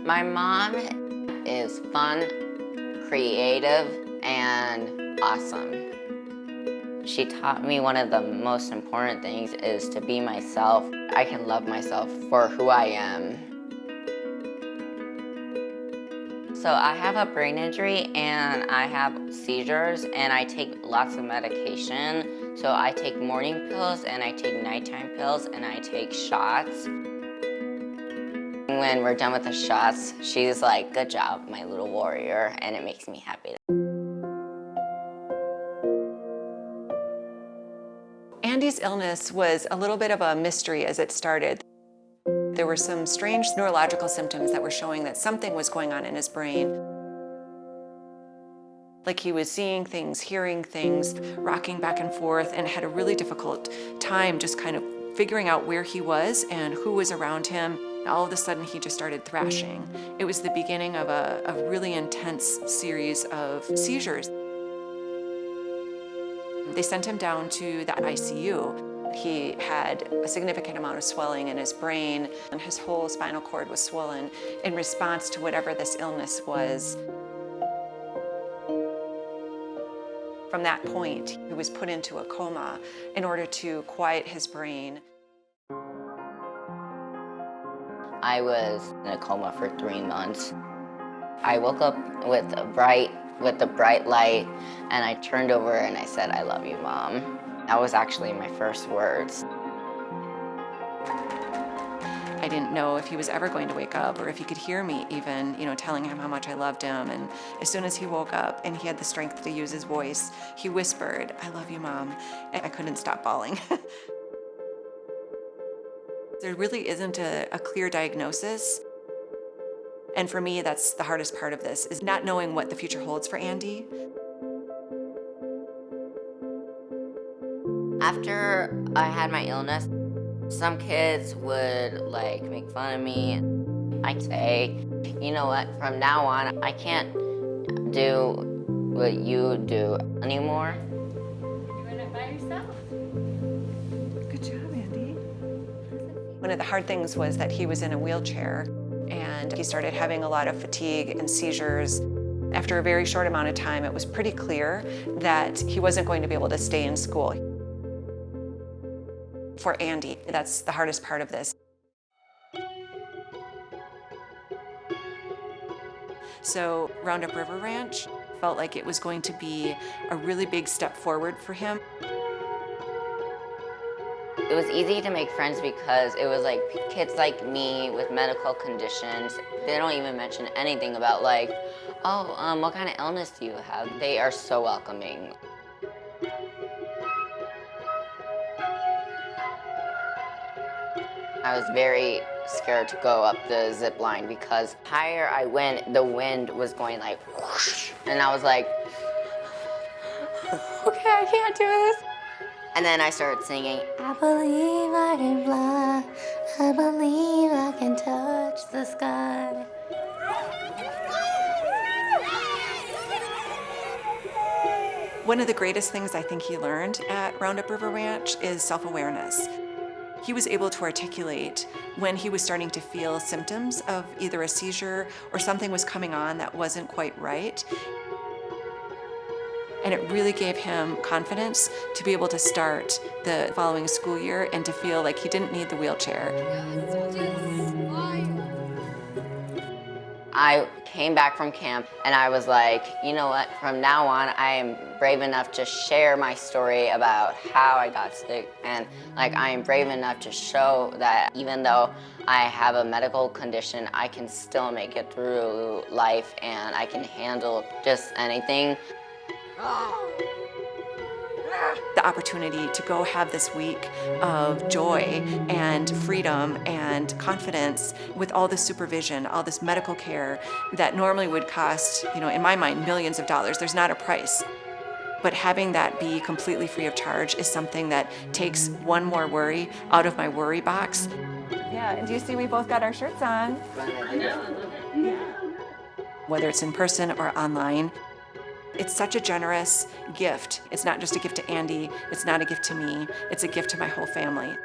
My mom is fun, creative, and awesome. She taught me one of the most important things is to be myself. I can love myself for who I am. So I have a brain injury and I have seizures and I take lots of medication. So I take morning pills and I take nighttime pills and I take shots. When we're done with the shots, she's like, "Good job, my little warrior," and it makes me happy. Andy's illness was a little bit of a mystery as it started. There were some strange neurological symptoms that were showing that something was going on in his brain. Like he was seeing things, hearing things, rocking back and forth, and had a really difficult time just kind of figuring out where he was and who was around him. All of a sudden, he just started thrashing. It was the beginning of a really intense series of seizures. They sent him down to the ICU. He had a significant amount of swelling in his brain, and his whole spinal cord was swollen in response to whatever this illness was. From that point, he was put into a coma in order to quiet his brain. I was in a coma for 3 months. I woke up with the bright light, and I turned over and I said, "I love you, Mom." That was actually my first words. I didn't know if he was ever going to wake up or if he could hear me even, telling him how much I loved him. And as soon as he woke up and he had the strength to use his voice, he whispered, "I love you, Mom." And I couldn't stop bawling. There really isn't a clear diagnosis. And for me, that's the hardest part of this, is not knowing what the future holds for Andy. After I had my illness, some kids would make fun of me. I'd say, "You know what, from now on, I can't do what you do anymore." You're doing it by yourself. Good job, Andy. One of the hard things was that he was in a wheelchair and he started having a lot of fatigue and seizures. After a very short amount of time, it was pretty clear that he wasn't going to be able to stay in school. For Andy, that's the hardest part of this. So Roundup River Ranch felt like it was going to be a really big step forward for him. It was easy to make friends because it was like kids like me with medical conditions. They don't even mention anything about what kind of illness do you have? They are so welcoming. I was very scared to go up the zip line because higher I went, the wind was going like whoosh, and I was like, "Okay, I can't do this." And then I started singing, "I believe I can fly, I believe I can touch the sky." One of the greatest things I think he learned at Roundup River Ranch is self-awareness. He was able to articulate when he was starting to feel symptoms of either a seizure or something was coming on that wasn't quite right. And it really gave him confidence to be able to start the following school year and to feel like he didn't need the wheelchair. I came back from camp and I was like, "You know what, from now on I am brave enough to share my story about how I got sick, and I am brave enough to show that even though I have a medical condition, I can still make it through life and I can handle just anything." The opportunity to go have this week of joy and freedom and confidence with all this supervision, all this medical care that normally would cost, in my mind, millions of dollars. There's not a price. But having that be completely free of charge is something that takes one more worry out of my worry box. Yeah, and do you see we both got our shirts on? I know, I love it. Yeah. Whether it's in person or online, it's such a generous gift. It's not just a gift to Andy, it's not a gift to me, it's a gift to my whole family.